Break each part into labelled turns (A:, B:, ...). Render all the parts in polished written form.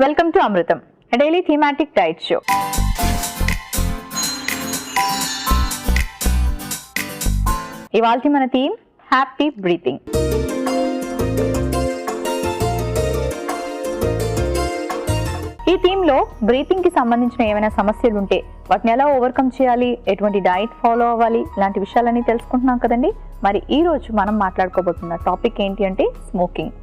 A: Welcome to Amrutham, daily thematic diet show. ఇవాల్టి మన theme happy breathing. ఈ థీమ్లో బ్రీతింగ్కి సంబంధించిన ఏమైనా సమస్యలు ఉంటే వాటిని ఎలా ఓవర్కమ్ చేయాలి, ఎటువంటి డైట్ ఫాలో అవ్వాలి, ఇలాంటి విషయాలన్నీ తెలుసుకుంటున్నాం కదండి. మరి ఈ రోజు మనం మాట్లాడుకోబోతున్న టాపిక్ ఏంటి అంటే స్మోకింగ్.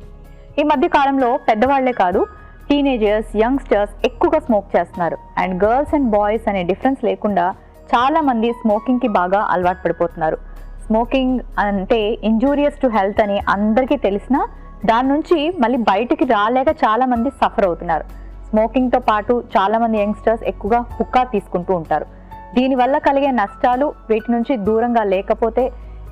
A: ఈ మధ్య కాలంలో పెద్దవాళ్లే కాదు, టీనేజర్స్, యంగ్స్టర్స్ ఎక్కువగా స్మోక్ చేస్తున్నారు. అండ్ గర్ల్స్ అండ్ బాయ్స్ అనే డిఫరెన్స్ లేకుండా చాలా మంది స్మోకింగ్కి బాగా అలవాటు పడిపోతున్నారు. స్మోకింగ్ అంటే ఇంజూరియస్ టు హెల్త్ అని అందరికీ తెలిసినా దాని నుంచి మళ్ళీ బయటికి రాలేక చాలా మంది సఫర్ అవుతున్నారు. స్మోకింగ్తో పాటు చాలా మంది యంగ్స్టర్స్ ఎక్కువగా హుక్కా తీసుకుంటూ ఉంటారు. దీనివల్ల కలిగే నష్టాలు, వీటి నుంచి దూరంగా లేకపోతే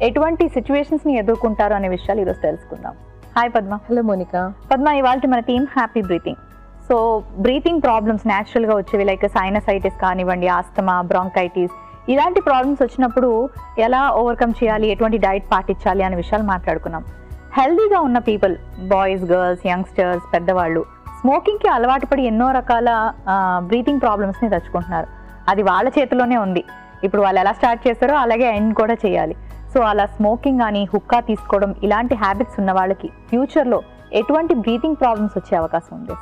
A: ఎటువంటి సిచ్యువేషన్స్ని ఎదుర్కొంటారు అనే విషయాలు ఈరోజు తెలుసుకుందాం. హాయ్ పద్మ.
B: హలో మోనికా.
A: పద్మ, ఇవాళ మన team happy breathing. So breathing problems న్యాచురల్గా వచ్చేవి లైక్ సైనసైటిస్ కానివ్వండి, ఆస్తమా, బ్రాంకైటిస్, ఇలాంటి ప్రాబ్లమ్స్ వచ్చినప్పుడు ఎలా ఓవర్కమ్ చేయాలి, ఎటువంటి డైట్ పాటించాలి అనే విషయాలు మాట్లాడుకున్నాం. హెల్దీగా ఉన్న పీపుల్, బాయ్స్, గర్ల్స్, యంగ్స్టర్స్, పెద్దవాళ్ళు స్మోకింగ్కి అలవాటు పడి ఎన్నో రకాల బ్రీతింగ్ ప్రాబ్లమ్స్ని తెచ్చుకుంటున్నారు. అది వాళ్ళ చేతిలోనే ఉంది. ఇప్పుడు వాళ్ళు ఎలా స్టార్ట్ చేస్తారో అలాగే ఎండ్ కూడా చేయాలి. సో అలా స్మోకింగ్ కానీ హుక్కా తీసుకోవడం ఇలాంటి హ్యాబిట్స్ ఉన్న వాళ్ళకి ఫ్యూచర్లో ఎటువంటి బ్రీతింగ్ ప్రాబ్లమ్స్ వచ్చే అవకాశం ఉంది?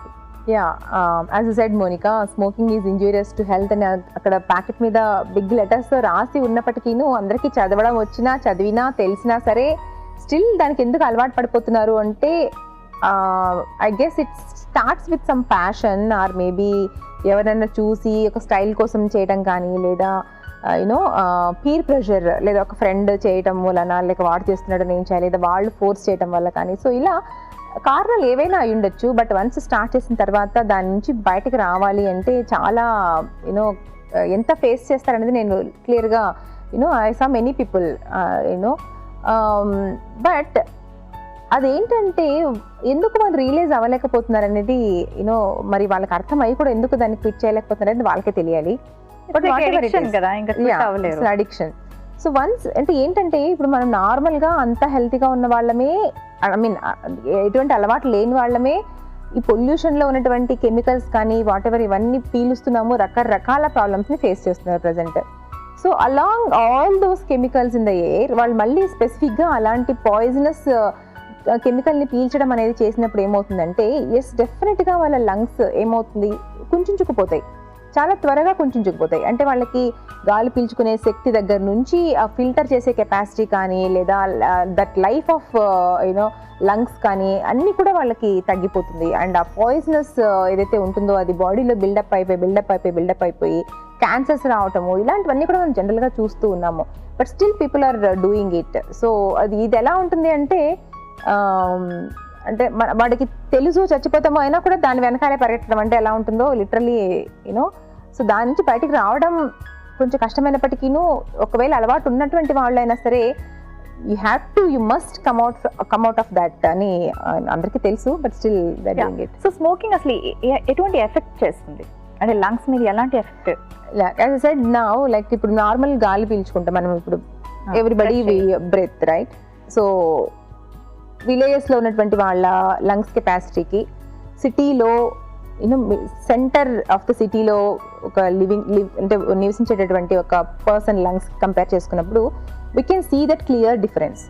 B: As you said Monica, smoking is injurious to health అని అక్కడ ప్యాకెట్ మీద బిగ్ లెటర్స్తో రాసి ఉన్నప్పటికీను అందరికీ చదవడం వచ్చినా, చదివినా, తెలిసినా సరే స్టిల్ దానికి ఎందుకు అలవాటు పడిపోతున్నారు అంటే I guess it starts with some passion or maybe ఎవరైనా చూసి ఒక స్టైల్ కోసం చేయడం కానీ, లేదా యూనో పీర్ ప్రెషర్, లేదా ఒక ఫ్రెండ్ చేయటం వలన, లేక వాడు చేస్తున్నాడు నేను చేయాలి, లేదా వాళ్ళు ఫోర్స్ చేయడం వల్ల కానీ. సో ఇలా కారణాలు ఏవైనా అయి ఉండొచ్చు. బట్ వన్స్ స్టార్ట్ చేసిన తర్వాత దాని నుంచి బయటకు రావాలి అంటే చాలా యూనో ఎంత ఫేస్ చేస్తారనేది నేను క్లియర్గా I saw many people but అదేంటంటే ఎందుకు వాళ్ళు రియలైజ్ అవ్వలేకపోతున్నారు అనేది మరి వాళ్ళకి అర్థం అయ్యి కూడా ఎందుకు దాన్ని క్విట్ చేయలేకపోతున్నారు అనేది వాళ్ళకే తెలియాలి. అడిక్షన్. సో వన్స్ అంటే ఏంటంటే ఇప్పుడు మనం నార్మల్గా అంత హెల్తీగా ఉన్న వాళ్ళమే, ఐ మీన్ ఎటువంటి అలవాటు లేని వాళ్ళమే ఈ పొల్యూషన్లో ఉన్నటువంటి కెమికల్స్ కానీ వాటెవర్ ఇవన్నీ పీలుస్తున్నాము, రకరకాల ప్రాబ్లమ్స్ని ఫేస్ చేస్తున్నారు present. So along all those chemicals in the air వాళ్ళు మళ్ళీ స్పెసిఫిక్గా అలాంటి పాయిజనస్ కెమికల్ని పీల్చడం అనేది చేసినప్పుడు ఏమవుతుందంటే ఎస్ డెఫినెట్గా వాళ్ళ లంగ్స్ ఏమవుతుంది, కుంచుకుపోతాయి, చాలా త్వరగా కుంచుకుపోతాయి. అంటే వాళ్ళకి గాలి పీల్చుకునే శక్తి దగ్గర నుంచి ఆ ఫిల్టర్ చేసే కెపాసిటీ కానీ, లేదా దట్ లైఫ్ ఆఫ్ లంగ్స్ కానీ అన్నీ కూడా వాళ్ళకి తగ్గిపోతుంది. అండ్ ఆ పాయిజనస్ ఏదైతే ఉంటుందో అది బాడీలో బిల్డప్ అయిపోయి క్యాన్సర్స్ రావటము, ఇలాంటివన్నీ కూడా మనం జనరల్గా చూస్తూ ఉన్నాము. But still people are doing it. So ఇది ఎలా ఉంటుంది అంటే వాడికి తెలుసు చచ్చిపోతామో అయినా కూడా దాని వెనకాలే పరిగెట్టడం అంటే ఎలా ఉంటుందో లిటరలీ సో దాని నుంచి బయటికి రావడం కొంచెం కష్టమైనప్పటికీను, ఒకవేళ అలవాటు ఉన్నటువంటి వాళ్ళు అయినా సరే you must come out of that అని అందరికీ తెలుసు. But still that doing it.
A: So smoking అసలు ఎటువంటి ఎఫెక్ట్ చేస్తుంది అంటే లంగ్స్ మీద ఎలాంటి effect?
B: As I said now, like ఇప్పుడు నార్మల్ గాలి పీల్చుకుంటాం మనం, ఇప్పుడు ఎవ్రీబడి బ్రెత్ రైట్. సో విలేజెస్లో ఉన్నటువంటి వాళ్ళ లంగ్స్ కెపాసిటీకి సిటీలో సెంటర్ ఆఫ్ ద సిటీలో ఒక అంటే నివసించేటటువంటి ఒక పర్సన్ లంగ్స్ కంపేర్ చేసుకున్నప్పుడు we can see that clear difference.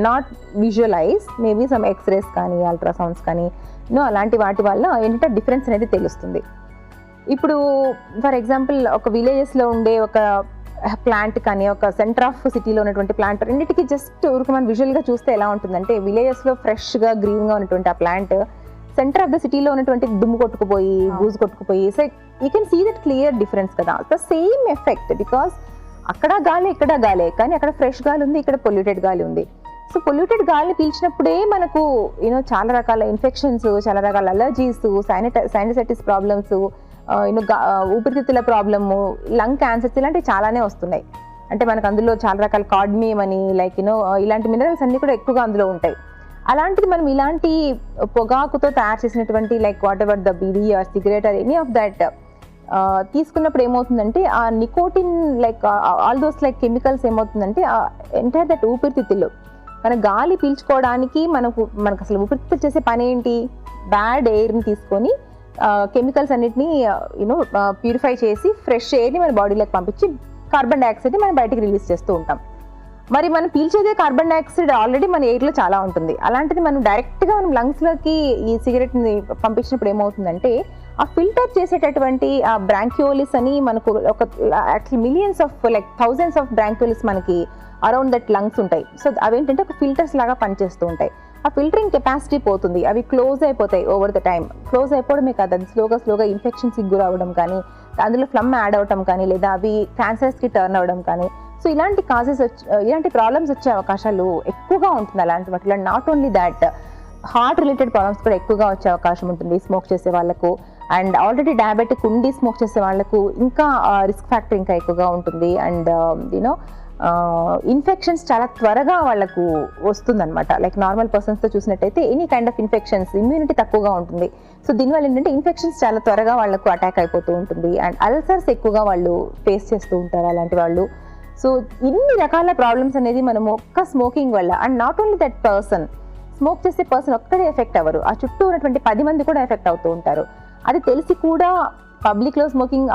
B: Not visualise, maybe some X-rays కానీ, అల్ట్రాసౌండ్స్ కానీ అలాంటి వాటి వల్ల ఏంటంటే డిఫరెన్స్ అనేది తెలుస్తుంది. ఇప్పుడు ఫర్ ఎగ్జాంపుల్ ఒక విలేజెస్లో ఉండే ఒక ప్లాంట్ కానీ, ఒక సెంటర్ ఆఫ్ సిటీలో ఉన్నటువంటి ప్లాంట్, రెండింటికి జస్ట్ ఊరికి మనం విజువల్గా చూస్తే ఎలా ఉంటుందంటే విలేజెస్లో ఫ్రెష్గా గ్రీన్గా ఉన్నటువంటి ఆ ప్లాంట్ సెంటర్ ఆఫ్ ద సిటీలో ఉన్నటువంటి దుమ్ము కొట్టుకుపోయి, బూజు కొట్టుకుపోయి, so you can see that clear difference కదా. ద సేమ్ ఎఫెక్ట్, బికాస్ అక్కడ గాలి ఇక్కడ గాలే, కానీ అక్కడ ఫ్రెష్ గాలి ఉంది, ఇక్కడ పొల్యూటెడ్ గాలి ఉంది. సో పొల్యూటెడ్ గాలిని పీల్చినప్పుడే మనకు చాలా రకాల ఇన్ఫెక్షన్స్, చాలా రకాల అలర్జీస్, సైనసైటిస్ ప్రాబ్లమ్స్, ఊపిరితిత్తుల ప్రాబ్లము, లంగ్ క్యాన్సర్స్ ఇలాంటివి చాలానే వస్తున్నాయి. అంటే మనకు అందులో చాలా రకాల కాడ్మియం అని లైక్ ఇలాంటి మినరల్స్ అన్నీ కూడా ఎక్కువగా అందులో ఉంటాయి. అలాంటిది మనం ఇలాంటి పొగాకుతో తయారు చేసినటువంటి like whatever the beedi or cigarette or any of that తీసుకున్నప్పుడు ఏమవుతుందంటే ఆ nicotine like all those like chemicals ఏమవుతుందంటే ఎంటైర్ దట్ ఊపిరితిత్తులు మన గాలి పీల్చుకోవడానికి మనకు అసలు ఊపిరితిత్తులు చేసే పని ఏంటి? బ్యాడ్ ఎయిర్ని తీసుకొని కెమికల్స్ అన్నిటిని యూనో ప్యూరిఫై చేసి ఫ్రెష్ ఎయిర్ని మన బాడీలోకి పంపించి కార్బన్ డైఆక్సైడ్ని మనం బయటికి రిలీజ్ చేస్తూ ఉంటాం. మరి మనం పీల్చేదే కార్బన్ డైఆక్సైడ్ ఆల్రెడీ మన ఎయిర్లో చాలా ఉంటుంది. అలాంటిది మనం డైరెక్ట్గా మనం లంగ్స్లోకి ఈ సిగరెట్ని పంపించినప్పుడు ఏమవుతుందంటే ఆ ఫిల్టర్ చేసేటటువంటి ఆ బ్రాంక్యోలిస్ అని మనకు ఒక actually millions of like thousands of bronchioles మనకి అరౌండ్ దట్ లంగ్స్ ఉంటాయి. సో అవేంటంటే ఒక ఫిల్టర్స్ లాగా పనిచేస్తూ ఉంటాయి. ఆ ఫిల్టరింగ్ కెపాసిటీ పోతుంది, అవి క్లోజ్ అయిపోతాయి ఓవర్ ద టైం. క్లోజ్ అయిపోవడమే కాదు, అది స్లోగా ఇన్ఫెక్షన్స్కి గురవడం కానీ, అందులో ఫ్లమ్ యాడ్ అవడం కానీ, లేదా అవి క్యాన్సర్స్కి టర్న్ అవ్వడం కానీ, సో ఇలాంటి ఇలాంటి ప్రాబ్లమ్స్ వచ్చే అవకాశాలు ఎక్కువగా ఉంటుంది అలాంటి వాటిలో. Not only that, heart related problems కూడా ఎక్కువగా వచ్చే అవకాశం ఉంటుంది స్మోక్ చేసే వాళ్ళకు. అండ్ ఆల్రెడీ డయాబెటిక్ ఉండి స్మోక్ చేసే వాళ్ళకు ఇంకా రిస్క్ ఫ్యాక్టర్ ఇంకా ఎక్కువగా ఉంటుంది. అండ్ యూనో ఇన్ఫెక్షన్స్ చాలా త్వరగా వాళ్ళకు వస్తుందన్నమాట. లైక్ నార్మల్ పర్సన్స్తో చూసినట్టయితే any kind of infections immunity తక్కువగా ఉంటుంది. సో దీనివల్ల ఏంటంటే ఇన్ఫెక్షన్స్ చాలా త్వరగా వాళ్ళకు అటాక్ అయిపోతూ ఉంటుంది. అండ్ అల్సర్స్ ఎక్కువగా వాళ్ళు ఫేస్ చేస్తూ ఉంటారు అలాంటి వాళ్ళు. సో ఇన్ని రకాల ప్రాబ్లమ్స్ అనేది మనము ఒక్క స్మోకింగ్ వల్ల, and not only that person, smoke చేసే పర్సన్ ఒక్కడే ఎఫెక్ట్ అవ్వరు, ఆ చుట్టూ ఉన్నటువంటి 10 మంది కూడా ఎఫెక్ట్ అవుతూ ఉంటారు. అది తెలిసి కూడా పబ్లిక్లో స్మోకింగ్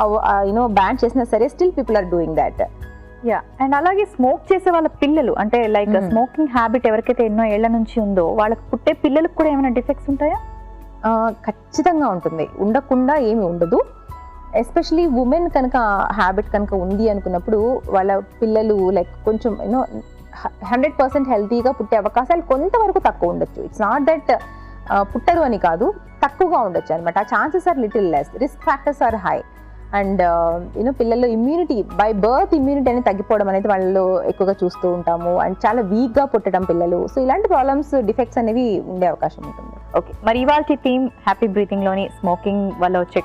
B: యూనో బ్యాన్ చేసినా సరే still people are doing that.
A: Yeah, and అలాగే స్మోక్ చేసే వాళ్ళ పిల్లలు, అంటే లైక్ స్మోకింగ్ హ్యాబిట్ ఎవరికైతే ఎన్నో ఏళ్ల నుంచి ఉందో వాళ్ళకి పుట్టే పిల్లలకు కూడా ఏమైనా డిఫెక్ట్స్ ఉంటాయా?
B: ఖచ్చితంగా ఉంటుంది, ఉండకుండా ఏమి ఉండదు. ఎస్పెషలీ ఉమెన్ కనుక హ్యాబిట్ కనుక ఉంది అనుకున్నప్పుడు వాళ్ళ పిల్లలు లైక్ కొంచెం యూనో 100% హెల్తీగా పుట్టే అవకాశాలు కొంతవరకు తక్కువ ఉండొచ్చు. ఇట్స్ నాట్ దట్ పుట్టరు అని కాదు, తక్కువగా ఉండొచ్చు అనమాట. ఆ chances are little less, risk factors are high. And you know పిల్లల్లో ఇమ్యూనిటీ బై బర్త్ ఇమ్యూనిటీ అనేది తగ్గిపోవడం అనేది వాళ్ళలో ఎక్కువగా చూస్తూ ఉంటాము. అండ్ చాలా వీక్గా పుట్టడం పిల్లలు. సో ఇలాంటి ప్రాబ్లమ్స్, డిఫెక్ట్స్ అనేవి ఉండే అవకాశం ఉంటుంది.
A: ఓకే, మరి ఇవాళ థీమ్ హ్యాపీ బ్రీతింగ్లోని స్మోకింగ్ వల్ల వచ్చే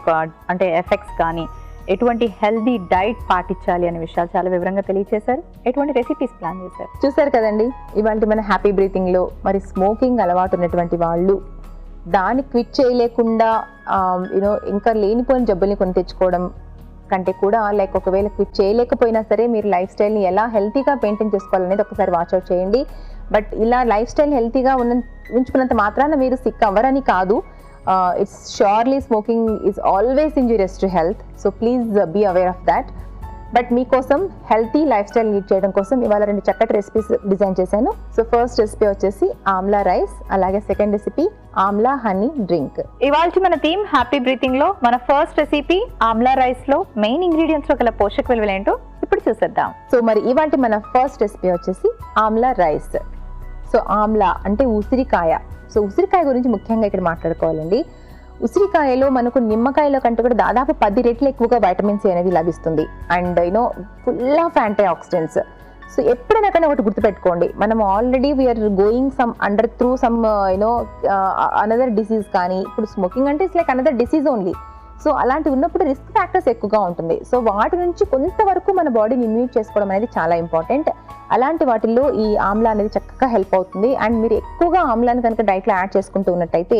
A: అంటే ఎఫెక్ట్స్ కానీ, ఎటువంటి హెల్దీ డైట్ పాటించాలి అనే విషయాలు చాలా వివరంగా తెలియజేశారు. ఎటువంటి రెసిపీస్ ప్లాన్ చేశారు?
B: చూసారు కదండి, ఇవాళ మన హ్యాపీ బ్రీతింగ్లో మరి స్మోకింగ్ అలవాటు ఉన్నటువంటి వాళ్ళు దాన్ని క్విట్ చేయలేకుండా యూనో ఇంకా లేనిపోయిన జబ్బుల్ని కొని తెచ్చుకోవడం కంటే కూడా లైక్ ఒకవేళ క్విట్ చేయలేకపోయినా సరే మీరు లైఫ్ స్టైల్ని ఎలా హెల్తీగా మెయింటైన్ చేసుకోవాలనేది ఒకసారి వాచ్అవుట్ చేయండి. బట్ ఇలా లైఫ్ స్టైల్ హెల్తీగా ఉంచుకున్నంత మాత్రాన మీరు సిక్ అవ్వరని కాదు. It's surely smoking is always injurious to health. So please be aware of that. But మీకోసం హెల్తీ లైఫ్ స్టైల్ లీడ్ చేయడం కోసం ఇవాళ 2 చక్కటి రెసిపీస్ డిజైన్ చేశాను. సో ఫస్ట్ రెసిపీ వచ్చేసి ఆమ్లా రైస్, అలాగే second recipe amla honey drink.
A: ఇవాళ మన థీమ్ హ్యాపీ బ్రీతింగ్ లో మన ఫస్ట్ రెసిపీ ఆమ్లా రైస్ లో మెయిన్ ఇంగ్రీడియంట్స్ లో గల పోషక విలువలు ఏంటో ఇప్పుడు చూసేద్దాం.
B: సో మరి ఇవాళ మన ఫస్ట్ రెసిపీ వచ్చేసి ఆమ్లా రైస్. సో ఆమ్లా అంటే ఉసిరికాయ. సో ఉసిరికాయ గురించి ముఖ్యంగా ఇక్కడ మాట్లాడుకోవాలండి. ఉసిరికాయలో మనకు నిమ్మకాయలో కంటే కూడా దాదాపు 10 రెట్లు ఎక్కువగా వైటమిన్ సి అనేది లభిస్తుంది. And you know full of antioxidants. So ఎప్పుడైనా కానీ ఒకటి గుర్తుపెట్టుకోండి, మనం already we are going some through some you know another disease. కానీ ఇప్పుడు స్మోకింగ్ అంటే it's like another disease only. So అలాంటివి ఉన్నప్పుడు రిస్క్ ఫ్యాక్టర్స్ ఎక్కువగా ఉంటుంది. సో వాటి నుంచి కొంతవరకు మన బాడీని ఇమ్యూట్ చేసుకోవడం అనేది చాలా ఇంపార్టెంట్. అలాంటి వాటిల్లో ఈ ఆమ్లా అనేది చక్కగా హెల్ప్ అవుతుంది. అండ్ మీరు ఎక్కువగా ఆమ్లాని కనుక డైట్లో యాడ్ చేసుకుంటూ ఉన్నట్టయితే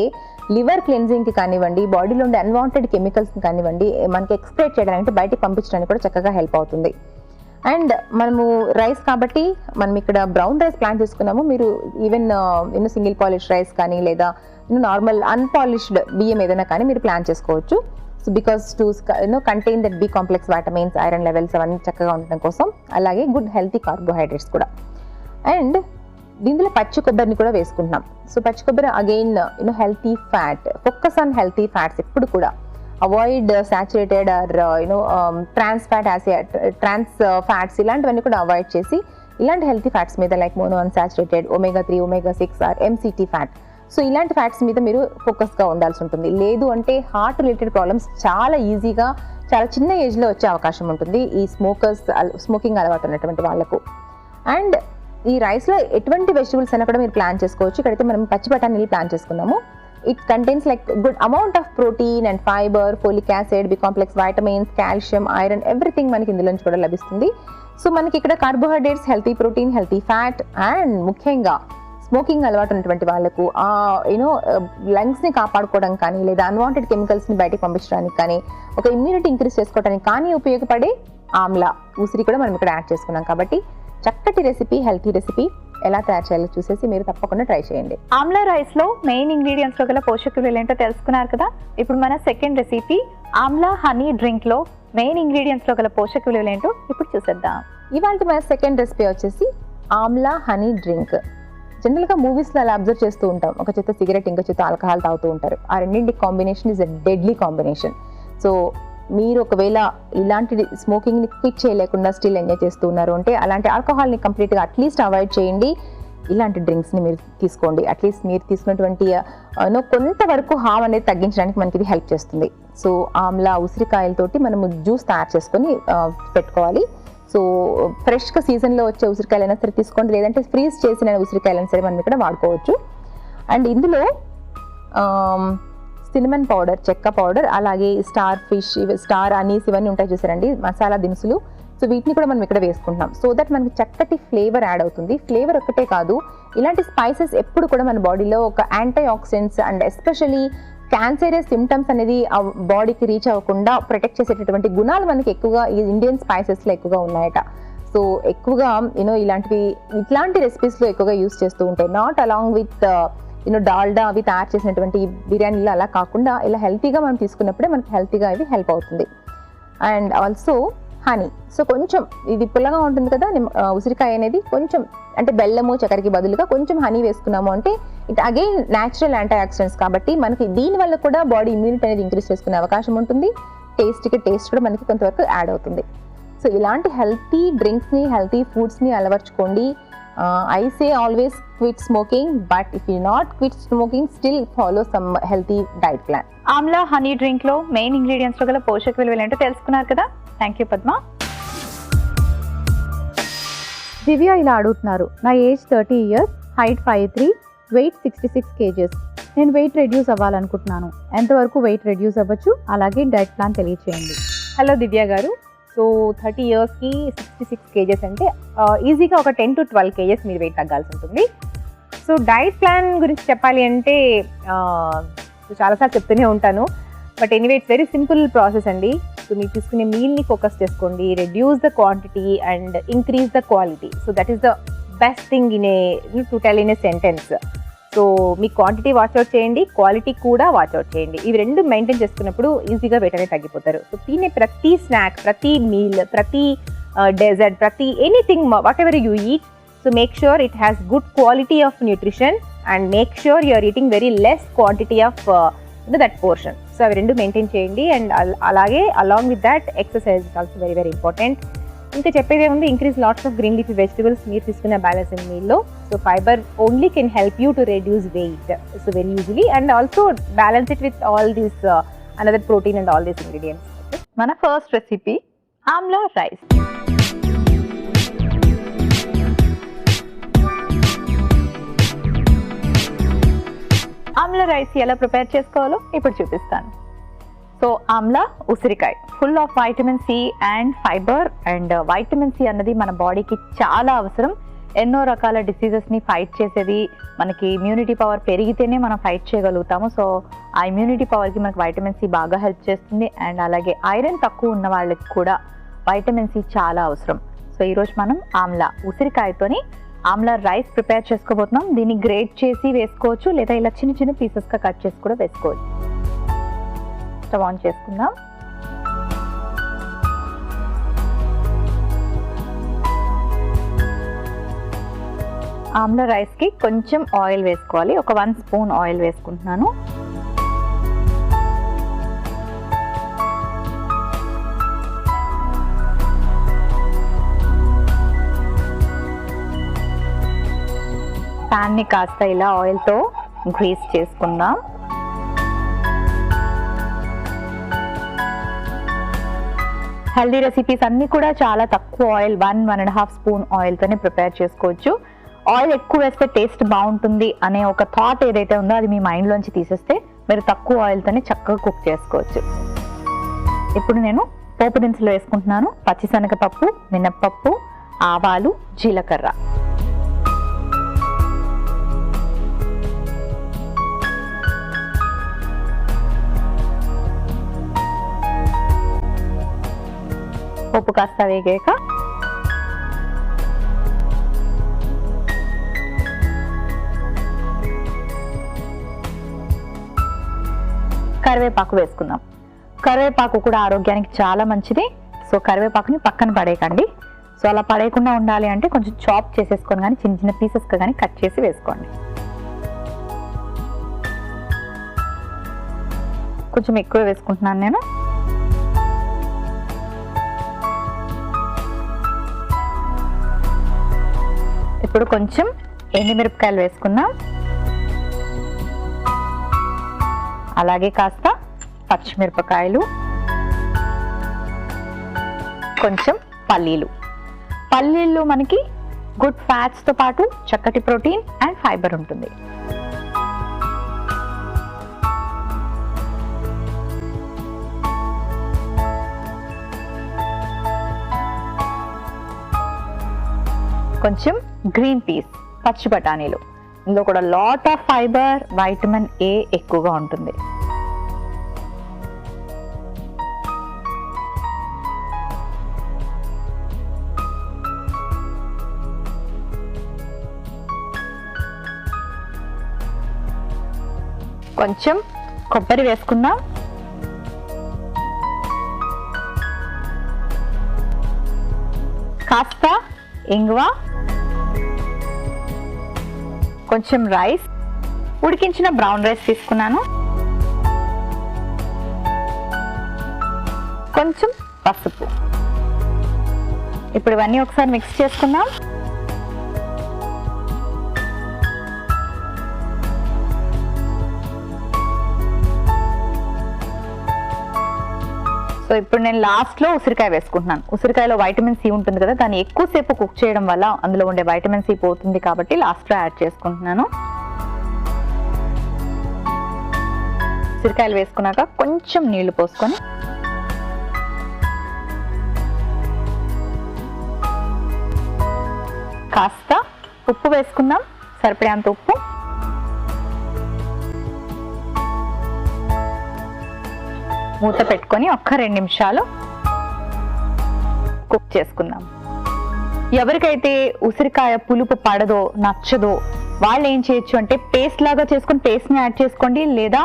B: లివర్ క్లెన్జింగ్కి కానివ్వండి, బాడీలో ఉండే అన్వాంటెడ్ కెమికల్స్ని కానివ్వండి, మనకి ఎక్స్ప్రెట్ చేయడానికి, బయటికి పంపించడానికి కూడా చక్కగా హెల్ప్ అవుతుంది. అండ్ మనము రైస్ కాబట్టి మనం ఇక్కడ బ్రౌన్ రైస్ ప్లాన్ చేసుకున్నాము. మీరు ఈవెన్ సింగిల్ పాలిష్ రైస్ కానీ లేదా నార్మల్ అన్పాలిష్డ్ బియ్యం ఏదైనా కానీ మీరు ప్లాన్ చేసుకోవచ్చు. So because to contain that B complex vitamins, iron levels అవన్నీ చక్కగా ఉండడం కోసం, అలాగే గుడ్ హెల్తీ కార్బోహైడ్రేట్స్ కూడా. అండ్ దీంట్లో పచ్చి కొబ్బరిని కూడా వేసుకుంటున్నాం. సో పచ్చి కొబ్బరి again healthy fat, focus on healthy fats. ఎప్పుడు కూడా avoid saturated or trans fats ఇలాంటివన్నీ కూడా అవాయిడ్ చేసి ఇలాంటి హెల్తీ ఫ్యాట్స్ మీద like monounsaturated, omega-3, omega-6 or MCT fat, so ఇలాంటి ఫ్యాట్స్ మీద మీరు ఫోకస్గా ఉండాల్సి ఉంటుంది. లేదు అంటే హార్ట్ రిలేటెడ్ ప్రాబ్లమ్స్ చాలా ఈజీగా చాలా చిన్న ఏజ్లో వచ్చే అవకాశం ఉంటుంది ఈ స్మోకింగ్ అలవాటు ఉన్నటువంటి వాళ్ళకు. అండ్ ఈ రైస్లో ఎటువంటి వెజిటబుల్స్ అయినా కూడా మీరు ప్లాన్ చేసుకోవచ్చు. ఇక్కడైతే మనం పచ్చి బఠానీలు ప్లాన్ చేసుకున్నాము. It contains like good amount of protein and fibre, folic acid, B complex vitamins, calcium, iron, everything మనకి ఇందులోంచి కూడా లభిస్తుంది. సో మనకి ఇక్కడ carbohydrates, healthy protein, healthy fat, and ముఖ్యంగా స్మోకింగ్ అలవాటు ఉన్నటువంటి వాళ్ళకు లంగ్స్ని కాపాడుకోవడం కానీ లేదా అన్వాంటెడ్ కెమికల్స్ని బయటకు పంపించడానికి కానీ, ఒక ఇమ్యూనిటీ ఇంక్రీజ్ చేసుకోవడానికి కానీ ఉపయోగపడే ఆమ్లా ఉసిరి కూడా మనం ఇక్కడ యాడ్ చేసుకున్నాం. కాబట్టి చక్కటి రెసిపీ, హెల్తీ రెసిపీ. ఎలా తయారు చేయాలో చూసేసి మీరు తప్పకుండా ట్రై చేయండి.
A: ఆమ్లా రైస్ లో మెయిన్ ఇంగ్రీడియంట్స్ లో గల పోషక విలువలు ఏంటో తెలుసుకున్నారు కదా. ఇప్పుడు మన second recipe amla honey drink లో మెయిన్ ఇంగ్రీడియంట్స్ లో గల పోషక విలువలు ఏంటో ఇప్పుడు చూసేద్దాం.
B: ఇవాళ మన సెకండ్ రెసిపీ వచ్చేసి ఆమ్లా హనీ డ్రింక్. జనరల్గా మూవీస్లో అలా అబ్జర్వ్ చేస్తూ ఉంటాం, ఒక చేత సిగరెట్ ఇంకో చేత ఆల్కహాల్ తాగుతూ ఉంటారు. ఆ రెండింటి combination is a deadly combination. So మీరు ఒకవేళ ఇలాంటి స్మోకింగ్ని క్విట్ చేయలేకుండా స్టిల్ ఎంజాయ్ చేస్తూ ఉన్నారు అంటే అలాంటి ఆల్కహాల్ని కంప్లీట్గా అట్లీస్ట్ అవాయిడ్ చేయండి. ఇలాంటి డ్రింక్స్ని మీరు తీసుకోండి. అట్లీస్ట్ మీరు తీసుకున్నటువంటి కొంతవరకు హామ్ అనేది తగ్గించడానికి మనకి ఇది హెల్ప్ చేస్తుంది. సో ఆమ్లా ఉసిరికాయలతోటి మనము జ్యూస్ తయారు చేసుకొని పెట్టుకోవాలి. సో ఫ్రెష్గా సీజన్లో వచ్చే ఉసిరికాయలైనా సరే తీసుకోండి, లేదంటే ఫ్రీజ్ చేసిన ఉసిరికాయలైనా సరే మనం ఇక్కడ వాడుకోవచ్చు. అండ్ ఇందులో సినిమన్ పౌడర్, చెక్క పౌడర్, అలాగే స్టార్ ఫిష్, స్టార్ అనీస్ ఇవన్నీ ఉంటాయి చూసారండి మసాలా దినుసులు. సో వీటిని కూడా మనం ఇక్కడ వేసుకుంటాం. సో దట్ మనకి చక్కటి ఫ్లేవర్ యాడ్ అవుతుంది. ఫ్లేవర్ ఒక్కటే కాదు, ఇలాంటి స్పైసెస్ ఎప్పుడు కూడా మన బాడీలో ఒక anti oxidants and especially cancerous symptoms అనేది బాడీకి రీచ్ అవ్వకుండా ప్రొటెక్ట్ చేసేటటువంటి గుణాలు మనకి ఎక్కువగా ఈ ఇండియన్ స్పైసెస్లో ఎక్కువగా ఉన్నాయట. సో ఎక్కువగా ఇట్లాంటి రెసిపీస్లో ఎక్కువగా యూస్ చేస్తూ ఉంటాయి. నాట్ అలాంగ్ విత్ డాల్డా అవి తయారు చేసినటువంటి బిర్యానీలో అలా కాకుండా ఇలా హెల్తీగా మనం తీసుకున్నప్పుడే మనకి హెల్తీగా ఇది హెల్ప్ అవుతుంది. And also honey. సో కొంచెం ఇది పుల్లగా ఉంటుంది కదా ఉసిరికాయ అనేది, కొంచెం అంటే బెల్లము చక్కెరకి బదులుగా కొంచెం హనీ వేసుకున్నాము అంటే it again natural antioxidants కాబట్టి మనకి దీనివల్ల కూడా బాడీ ఇమ్యూనిటీ అనేది ఇంక్రీజ్ చేసుకునే అవకాశం ఉంటుంది. టేస్ట్ కూడా మనకి కొంతవరకు యాడ్ అవుతుంది. సో ఇలాంటి హెల్తీ డ్రింక్స్ని, హెల్తీ ఫుడ్స్ని అలవర్చుకోండి. I say always quit smoking, but if you not quit smoking, still follow some healthy diet plan.
A: Amla honey drink లో మెయిన్ ఇంగ్రీడియంట్స్ లో గల పోషక విలువలు ఏంటో తెలుసుకున్నారు కదా. Thank you Padma.
C: దివ్య ఇలా అడుగుతున్నారు, నా age 30 years, height 5'3", weight 66 kgs. నేను వెయిట్ రెడ్యూస్ అవ్వాలనుకుంటున్నాను, ఎంతవరకు వెయిట్ రెడ్యూస్ అవ్వచ్చు, అలాగే డైట్ ప్లాన్ తెలియచేయండి.
B: హలో దివ్య గారు. సో 30 yearsకి 66 kgs అంటే ఈజీగా ఒక 10 to 12 kgs మీరు వెయిట్ తగ్గాల్సి ఉంటుంది. సో డైట్ ప్లాన్ గురించి చెప్పాలి అంటే చాలాసార్లు చెప్తూనే ఉంటాను, but anyway it's very simple process అండి. సో మీరు తీసుకునే మీల్ని ఫోకస్ చేసుకోండి, reduce the quantity and increase the quality. So that is the best thing to tell in a sentence. So మీ క్వాంటిటీ వాచ్అవుట్ చేయండి, క్వాలిటీ కూడా వాచ్అవుట్ చేయండి. ఇవి రెండు మెయింటైన్ చేసుకున్నప్పుడు ఈజీగా వెయిట్ అనేది తగ్గిపోతారు. సో తినే ప్రతి స్నాక్, ప్రతి మీల్, ప్రతి డెజర్ట్, ప్రతి anything whatever you eat, so make sure it has good quality of nutrition and make sure you are eating very less quantity of that portion. So అవి రెండు maintain చేయండి. And అలాగే along with that exercise is also very very important. ఇంకా చెప్పేదే ఉంది, increase lots of green leafy vegetables మీరు తీసుకున్న balance in మీల్లో. So fibre only can help you to reduce weight so very easily and also balance it with all these another protein and all these ingredients.
A: మన first recipe amla rice. Amla rice ఎలా prepare చేసుకోవాలో ఇప్పుడు చూపిస్తాను. So amla ఉసిరికాయ full of vitamin C and fibre. And vitamin C అన్నది మన బాడీకి చాలా అవసరం. ఎన్నో రకాల డిసీజెస్ని ఫైట్ చేసేది. మనకి ఇమ్యూనిటీ పవర్ పెరిగితేనే మనం ఫైట్ చేయగలుగుతాము. సో ఆ ఇమ్యూనిటీ పవర్కి మనకి వైటమిన్ సి బాగా హెల్ప్ చేస్తుంది. అండ్ అలాగే ఐరన్ తక్కువ ఉన్న వాళ్ళకి కూడా వైటమిన్ సి చాలా అవసరం. సో ఈరోజు మనం ఆమ్లా ఉసిరికాయతోని ఆమ్లా రైస్ ప్రిపేర్ చేసుకోబోతున్నాం. దీన్ని గ్రేట్ చేసి వేసుకోవచ్చు, లేదా ఇలా చిన్న చిన్న పీసెస్గా కట్ చేసి కూడా వేసుకోవచ్చు. స్టవ్ ఆన్ చేసుకుందాం. ఆమ్లా రైస్కి కొంచెం ఆయిల్ వేసుకోవాలి. ఒక 1 స్పూన్ ఆయిల్ వేసుకుంటున్నాను. ప్యాన్ని కాస్త ఇలా ఆయిల్తో గ్రీస్ చేసుకుందాం. హెల్దీ రెసిపీస్ అన్నీ కూడా చాలా తక్కువ ఆయిల్ 1-1.5 స్పూన్ ఆయిల్తోనే ప్రిపేర్ చేసుకోవచ్చు. ఆయిల్ ఎక్కువ వేస్తే టేస్ట్ బాగుంటుంది అనే ఒక థాట్ ఏదైతే ఉందో అది మీ మైండ్లోంచి తీసేస్తే మీరు తక్కువ ఆయిల్తోనే చక్కగా కుక్ చేసుకోవచ్చు. ఇప్పుడు నేను పోపు దినుసులు వేసుకుంటున్నాను. పచ్చిశనగపప్పు, మినప్పప్పు, ఆవాలు, జీలకర్ర. పప్పు కాస్త వేగాక కరివేపాకు వేసుకుందాం. కరివేపాకు కూడా ఆరోగ్యానికి చాలా మంచిది. సో కరివేపాకుని పక్కన పడేయకండి. సో అలా పడేయకుండా ఉండాలి అంటే కొంచెం చాప్ చేసేసుకొని కానీ చిన్న చిన్న పీసెస్గా కానీ కట్ చేసి వేసుకోండి. కొంచెం ఎక్కువ వేసుకుంటున్నాను నేను. ఇప్పుడు కొంచెం ఎండుమిరపకాయలు వేసుకుందాం. అలాగే కాస్త పచ్చిమిరపకాయలు, కొంచెం పల్లీలు. పల్లీల్లో మనకి గుడ్ ఫ్యాట్స్తో పాటు చక్కటి ప్రోటీన్ అండ్ ఫైబర్ ఉంటుంది. కొంచెం గ్రీన్ పీస్, పచ్చి బఠానీలు. ఇందులో కూడా lot of fibre, vitamin A ఎక్కువగా ఉంటుంది. కొంచెం కొబ్బరి వేసుకుందాం. కాస్త ఇంగువ, కొంచెం రైస్, ఉడికించిన బ్రౌన్ రైస్ తీసుకున్నాను. కొంచెం పసుపు. ఇప్పుడు ఇవన్నీ ఒకసారి మిక్స్ చేసుకుందాం. సో ఇప్పుడు నేను లాస్ట్లో ఉసిరికాయ వేసుకుంటున్నాను. ఉసిరికాయలో వైటమిన్ సి ఉంటుంది కదా, దాన్ని ఎక్కువసేపు కుక్ చేయడం వల్ల అందులో ఉండే వైటమిన్ సి పోతుంది కాబట్టి లాస్ట్లో యాడ్ చేసుకుంటున్నాను. ఉసిరికాయలు వేసుకున్నాక కొంచెం నీళ్లు పోసుకొని కాస్త ఉప్పు వేసుకుందాం, సరిపడేంత ఉప్పు. మూత పెట్టుకొని ఒక్క 2 నిమిషాలు కుక్ చేసుకుందాం. ఎవరికైతే ఉసిరికాయ పులుపు పడదో, నచ్చదో వాళ్ళు ఏం చేయొచ్చు అంటే పేస్ట్ లాగా చేసుకొని పేస్ట్ని యాడ్ చేసుకోండి, లేదా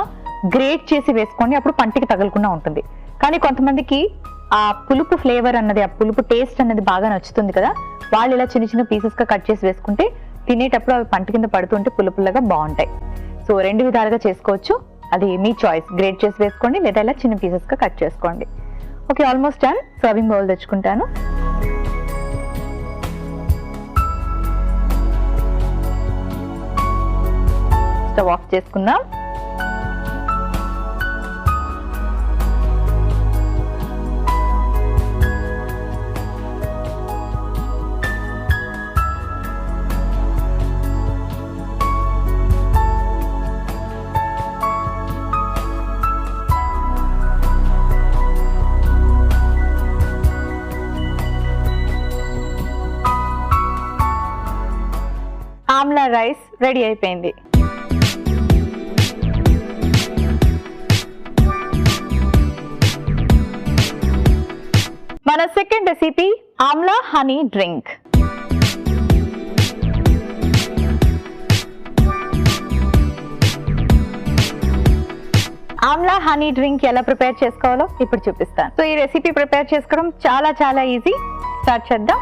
A: గ్రేట్ చేసి వేసుకోండి. అప్పుడు పంటికి తగలకుండా ఉంటుంది. కానీ కొంతమందికి ఆ పులుపు ఫ్లేవర్ అన్నది, ఆ పులుపు టేస్ట్ అన్నది బాగా నచ్చుతుంది కదా, వాళ్ళు ఇలా చిన్న చిన్న పీసెస్గా కట్ చేసి వేసుకుంటే తినేటప్పుడు అవి పంట కింద పడుతుంటే పులుపులాగా బాగుంటాయి. సో 2 విధాలుగా చేసుకోవచ్చు. అది మీ చాయిస్. గ్రేట్ చేసి వేసుకోండి లేదా ఇలా చిన్న పీసెస్గా కట్ చేసుకోండి. Okay, almost done. Serving bowl తెచ్చుకుంటాను. స్టవ్ ఆఫ్ చేసుకుందాం. ఆమ్లా రైస్ రెడీ అయిపోయింది. మన second recipe amla honey drink. Amla honey drink ఎలా ప్రిపేర్ చేసుకోవాలో ఇప్పుడు చూపిస్తాను. సో ఈ రెసిపీ ప్రిపేర్ చేసుకోవడం చాలా చాలా ఈజీ. స్టార్ట్ చేద్దాం.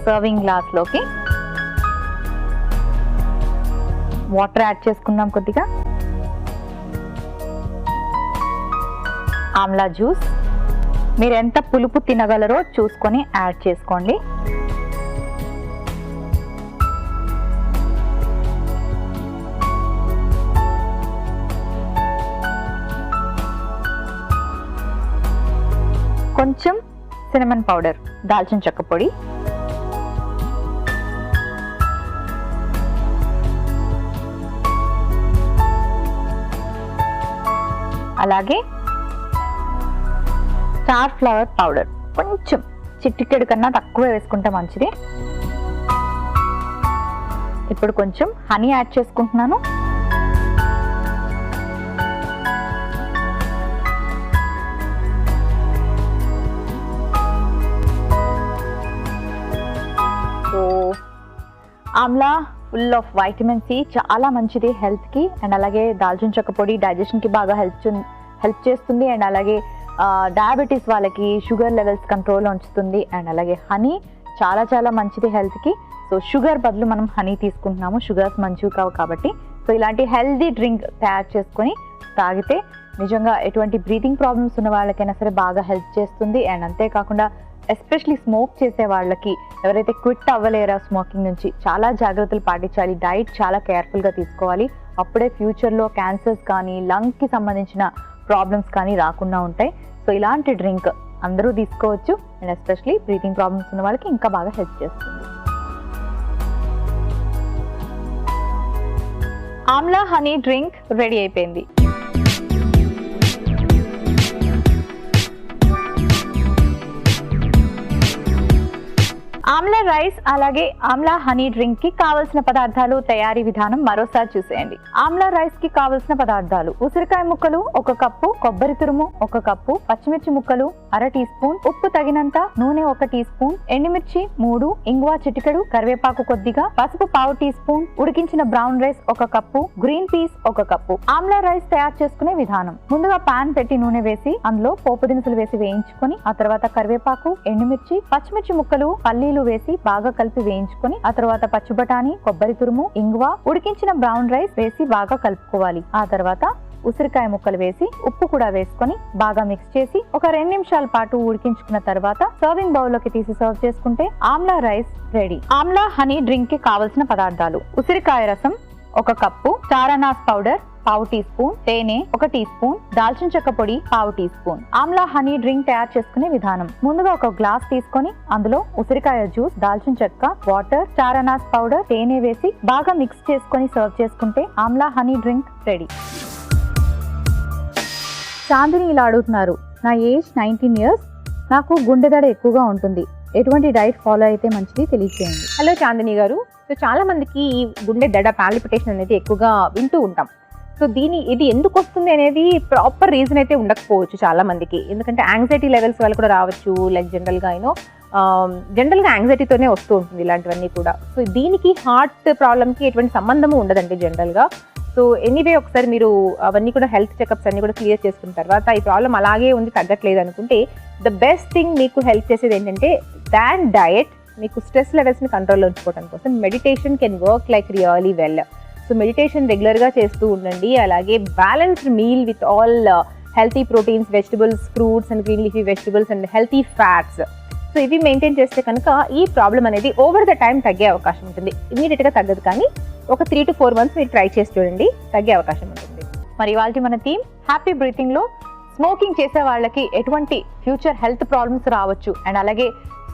A: సర్వింగ్ గ్లాస్లోకి వాటర్ యాడ్ చేసుకుందాం. కొద్దిగా ఆమ్లా జ్యూస్, మీరు ఎంత పులుపు తినగలరో చూసుకొని యాడ్ చేసుకోండి. కొంచెం సినమన్ పౌడర్, దాల్చిన చెక్క పొడి, అలాగే స్టార్ ఫ్లవర్ పౌడర్, కొంచెం చిటికెడు కన్నా తక్కువ వేసుకుంటే మంచిది. ఇప్పుడు కొంచెం హనీ యాడ్ చేసుకుంటున్నాను. So amla full of vitamin C, చాలా మంచిది హెల్త్కి. అండ్ అలాగే దాల్చిన చెక్క పొడి డైజెషన్కి బాగా హెల్ప్ చేస్తుంది. అండ్ అలాగే డయాబెటీస్ వాళ్ళకి షుగర్ లెవెల్స్ కంట్రోల్లో ఉంచుతుంది. అండ్ అలాగే హనీ చాలా చాలా మంచిది హెల్త్కి. సో షుగర్ బదులు మనం హనీ తీసుకుంటున్నాము, షుగర్స్ మంచివి కావు కాబట్టి. సో ఇలాంటి హెల్దీ డ్రింక్ తయారు చేసుకొని తాగితే నిజంగా ఎటువంటి బ్రీతింగ్ ప్రాబ్లమ్స్ ఉన్న వాళ్ళకైనా సరే బాగా హెల్ప్ చేస్తుంది. అండ్ అంతేకాకుండా ఎస్పెషలీ స్మోక్ చేసే వాళ్ళకి, ఎవరైతే క్విట్ అవ్వలేరా స్మోకింగ్ నుంచి, చాలా జాగ్రత్తలు పాటించాలి. డైట్ చాలా కేర్ఫుల్గా తీసుకోవాలి. అప్పుడే ఫ్యూచర్లో క్యాన్సర్స్ కానీ లంగ్కి సంబంధించిన ప్రాబ్లమ్స్ కానీ రాకుండా ఉంటాయి. సో ఇలాంటి డ్రింక్ అందరూ తీసుకోవచ్చు. అండ్ ఎస్పెషలీ బ్రీతింగ్ ప్రాబ్లమ్స్ ఉన్న వాళ్ళకి ఇంకా బాగా హెల్ప్ చేస్తుంది. ఆమ్లా హనీ డ్రింక్ రెడీ అయిపోయింది. ఆమ్లా రైస్ అలాగే ఆమ్లా హనీ డ్రింక్ కి కావలసిన పదార్థాలు, తయారీ విధానం మరోసారి చూసేయండి. ఆమ్లా రైస్ కి కావలసిన పదార్థాలు: ఉసిరికాయ ముక్కలు 1 కప్పు, కొబ్బరి తురుము 1 కప్పు, పచ్చిమిర్చి ముక్కలు 1/2 టీ స్పూన్, ఉప్పు తగినంత, నూనె 1 టీ స్పూన్, ఎండుమిర్చి 3, ఇంగువ చిటికెడు, కరివేపాకు కొద్దిగా, పసుపు 1/2 టీ స్పూన్, ఉడికించిన brown rice 1 cup, green peas 1 cup. Amla rice తయారు చేసుకునే విధానం: ముందుగా పాన్ పెట్టి నూనె వేసి అందులో పోపు దినుసులు వేసి వేయించుకొని, ఆ తర్వాత కరివేపాకు, ఎండుమిర్చి, పచ్చిమిర్చి ముక్కలు, పల్లీలు వేసి బాగా కలిపి వేయించుకొని, ఆ తర్వాత పచ్చి బఠానీ, కొబ్బరి తురుము, ఇంగువ, ఉడికించిన బ్రౌన్ రైస్ వేసి బాగా కలుపుకోవాలి. ఆ తర్వాత ఉసిరికాయ ముక్కలు వేసి ఉప్పు కూడా వేసుకొని బాగా మిక్స్ చేసి ఒక 2 నిమిషాల పాటు ఉడికించుకున్న తర్వాత సర్వింగ్ బౌల్ లోకి తీసి సర్వ్ చేసుకుంటే amla rice ready. Amla honey drink కి కావలసిన పదార్థాలు: ఉసిరికాయ రసం 1 కప్పు, చారానాస్ పౌడర్ 1/2 టీ స్పూన్, తేనె 1 టీ స్పూన్, దాల్చిన చెక్క పొడి 1/2 teaspoon. Amla honey drink తయారు చేసుకునే విధానం: ముందుగా ఒక గ్లాస్ తీసుకొని అందులో ఉసిరికాయ జ్యూస్, దాల్చిన చెక్క, వాటర్, చారానాస్ పౌడర్, తేనె వేసి బాగా మిక్స్ చేసుకొని సర్వ్ చేసుకుంటే amla honey drink ready.
C: Chandini ఇలా అడుగుతున్నారు, నా ఏజ్ 19 ఇయర్స్, నాకు గుండె దడ ఎక్కువగా ఉంటుంది, ఎటువంటి డైట్ ఫాలో అయితే మంచిది తెలియజేయండి.
B: హలో చాందిని గారు. సో చాలా మందికి ఈ గుండె దడ, పాల్పిటేషన్ అనేది ఎక్కువగా వింటూ ఉంటాం. సో ఇది ఎందుకు వస్తుంది అనేది ప్రాపర్ రీజన్ అయితే ఉండకపోవచ్చు చాలా మందికి. ఎందుకంటే యాంగ్జైటీ లెవెల్స్ వల్ల కూడా రావచ్చు. లైక్ జనరల్గా యాంగ్జైటీతోనే వస్తూ ఉంటుంది ఇలాంటివన్నీ కూడా. సో దీనికి హార్ట్ ప్రాబ్లమ్కి ఎటువంటి సంబంధము ఉండదండి జనరల్గా. సో ఎనీవే ఒకసారి మీరు అవన్నీ కూడా హెల్త్ చెకప్స్ అన్ని కూడా క్లియర్ చేసుకున్న తర్వాత ఈ ప్రాబ్లం అలాగే ఉంది, తగ్గట్లేదు అనుకుంటే ద బెస్ట్ థింగ్ మీకు హెల్ప్ చేసేది ఏంటంటే దాన్ డయట్. మీకు స్ట్రెస్ లెవెల్స్ని కంట్రోల్లో ఉంచుకోవడం కోసం meditation can work like really well. So meditation రెగ్యులర్గా చేస్తూ ఉండండి. అలాగే balanced meal with all healthy proteins, vegetables, fruits and green leafy vegetables and healthy fats. So ఇవి మెయింటైన్ చేస్తే కనుక ఈ ప్రాబ్లం అనేది ఓవర్ ద టైం తగ్గే అవకాశం ఉంటుంది. ఇమీడియట్గా తగ్గదు, కానీ ఒక 3 to 4 months మీరు ట్రై చేసి చూడండి, తగ్గే అవకాశం ఉంటుంది.
A: మరి ఇవాళ మన థీమ్ హ్యాపీ బ్రీతింగ్ లో స్మోకింగ్ చేసే వాళ్ళకి ఎటువంటి ఫ్యూచర్ హెల్త్ ప్రాబ్లమ్స్ రావచ్చు, అండ్ అలాగే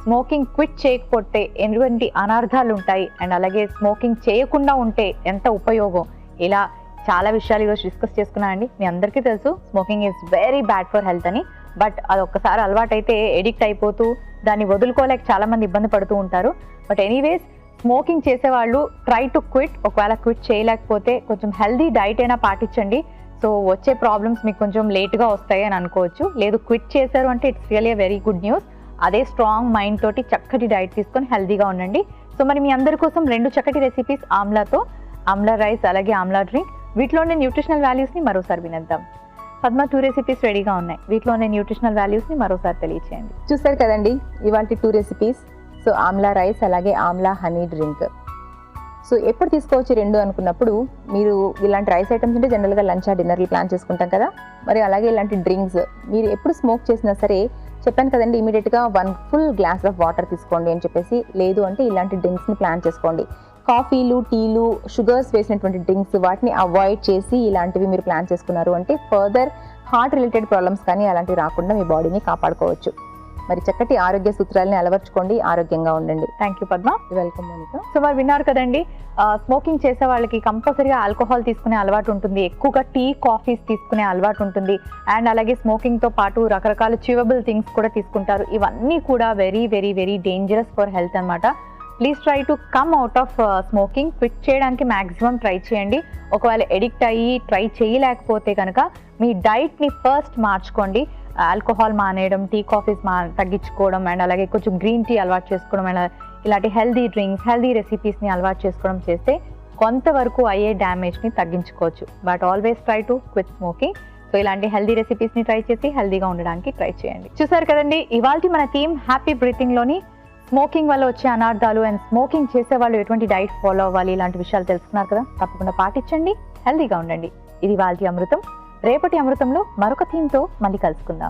A: స్మోకింగ్ క్విట్ చేయకపోతే ఎటువంటి అనర్థాలు ఉంటాయి, అండ్ అలాగే స్మోకింగ్ చేయకుండా ఉంటే ఎంత ఉపయోగం, ఇలా చాలా విషయాలు ఈరోజు డిస్కస్ చేసుకున్నా అండి. మీ అందరికీ తెలుసు smoking is very bad for health అని. బట్ అది ఒక్కసారి అలవాటైతే ఎడిక్ట్ అయిపోతూ దాన్ని వదులుకోలేక చాలా మంది ఇబ్బంది పడుతూ ఉంటారు. బట్ ఎనీవేస్ స్మోకింగ్ చేసేవాళ్ళు ట్రై టు క్విట్. ఒకవేళ క్విట్ చేయలేకపోతే కొంచెం హెల్దీ డైట్ అయినా పాటించండి. సో వచ్చే ప్రాబ్లమ్స్ మీకు కొంచెం లేట్గా వస్తాయి అని అనుకోవచ్చు. లేదు క్విట్ చేశారు అంటే it's really very good news. అదే స్ట్రాంగ్ మైండ్ తోటి చక్కటి డైట్ తీసుకొని హెల్దీగా ఉండండి. సో మరి మీ అందరి కోసం 2 చక్కటి రెసిపీస్ ఆమ్లాతో, ఆమ్లా రైస్ అలాగే ఆమ్లా డ్రింక్. వీటిలోనే న్యూట్రిషనల్ వాల్యూస్ని మరోసారి వినేద్దాం. పద్మ 2 రెసిపీస్ రెడీగా ఉన్నాయి. వీటిలోనే న్యూట్రిషనల్ వాల్యూస్ని మరోసారి తెలియచేయండి.
B: చూసారు కదండి ఇవాళ 2 రెసిపీస్. సో ఆమ్లా రైస్ అలాగే ఆమ్లా హనీ డ్రింక్. సో ఎప్పుడు తీసుకోవచ్చు 2 అనుకున్నప్పుడు మీరు ఇలాంటి రైస్ ఐటమ్స్ అంటే జనరల్గా లంచ్ డిన్నర్లు ప్లాన్ చేసుకుంటాం కదా. మరి అలాగే ఇలాంటి డ్రింక్స్ మీరు ఎప్పుడు స్మోక్ చేసినా సరే చెప్పాను కదండి, ఇమీడియట్గా 1 full glass ఆఫ్ వాటర్ తీసుకోండి అని చెప్పేసి. లేదు అంటే ఇలాంటి డ్రింక్స్ని ప్లాన్ చేసుకోండి. కాఫీలు, టీలు, షుగర్స్ వేసినటువంటి డ్రింక్స్ వాటిని అవాయిడ్ చేసి ఇలాంటివి మీరు ప్లాన్ చేసుకున్నారు అంటే ఫర్దర్ హార్ట్ రిలేటెడ్ ప్రాబ్లమ్స్ కానీ అలాంటివి రాకుండా మీ బాడీని కాపాడుకోవచ్చు. మరి చక్కటి ఆరోగ్య సూత్రాలని అలవర్చుకోండి, ఆరోగ్యంగా ఉండండి.
A: Thank you Padma.
B: Welcome Monika.
A: So మరి విన్నారు కదండి, స్మోకింగ్ చేసే వాళ్ళకి కంపల్సరీగా ఆల్కహాల్ తీసుకునే అలవాటు ఉంటుంది, ఎక్కువగా టీ, కాఫీస్ తీసుకునే అలవాటు ఉంటుంది, అండ్ అలాగే స్మోకింగ్తో పాటు రకరకాల చ్యూవబుల్ థింగ్స్ కూడా తీసుకుంటారు. ఇవన్నీ కూడా very very very dangerous for health అనమాట. Please try to come out of smoking. Quit చేయడానికి మ్యాక్సిమం ట్రై చేయండి. ఒకవేళ ఎడిక్ట్ అయ్యి ట్రై చేయలేకపోతే కనుక మీ డైట్ని ఫస్ట్ మార్చుకోండి. ఆల్కహాల్ మానేయడం, టీ కాఫీస్ తగ్గించుకోవడం, అండ్ అలాగే కొంచెం గ్రీన్ టీ అలవాటు చేసుకోవడం, అండ్ ఇలాంటి హెల్దీ డ్రింక్స్, హెల్దీ రెసిపీస్ని అలవాటు చేసుకోవడం చేస్తే కొంతవరకు అయ్యే డ్యామేజ్ని తగ్గించుకోవచ్చు. But always try to quit smoking. So ఇలాంటి హెల్దీ రెసిపీస్ని ట్రై చేసి హెల్దీగా ఉండడానికి ట్రై చేయండి. చూసారు కదండి, ఇవాల్టి మన థీమ్ హ్యాపీ బ్రీతింగ్లోని స్మోకింగ్ వల్ల వచ్చే అనార్థాలు అండ్ స్మోకింగ్ చేసే వాళ్ళు ఎటువంటి డైట్ ఫాలో అవ్వాలి ఇలాంటి విషయాలు తెలుసుకున్నారు కదా. తప్పకుండా పాటించండి, హెల్దీగా ఉండండి. ఇది ఇవాల్టి అమృతం. రేపటి అమృతంలో మరొక థీమ్తో మళ్ళీ కలుసుకుందాం.